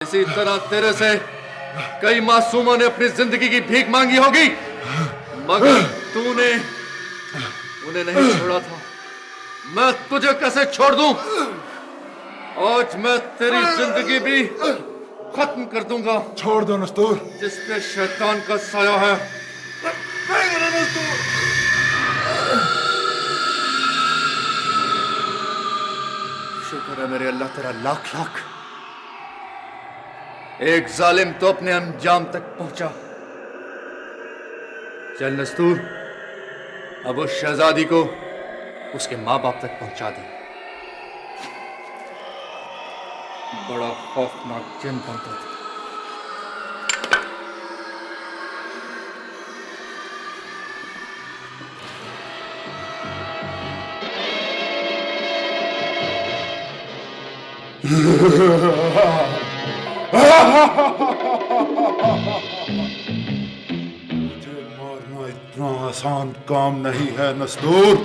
इसी तरह तेरे से कई मासूमों ने अपनी जिंदगी की भीख मांगी होगी, मगर तूने उन्हें नहीं छोड़ा था। मैं तुझे कैसे छोड़ दूं? आज मैं तेरी जिंदगी भी खत्म कर दूंगा। छोड़ दो नस्तूर। जिस पे शैतान का साया है। शुक्र है मेरे अल्लाह तेरा लाख लाख। एक जालिम तो अपने अंजाम तक पहुंचा। चल नस्तूर, अब उस शहजादी को उसके माँ बाप तक पहुंचा दे। बड़ा खौफनाक जिन बनता था। मुझे मारना इतना आसान काम नहीं है नस्तूर।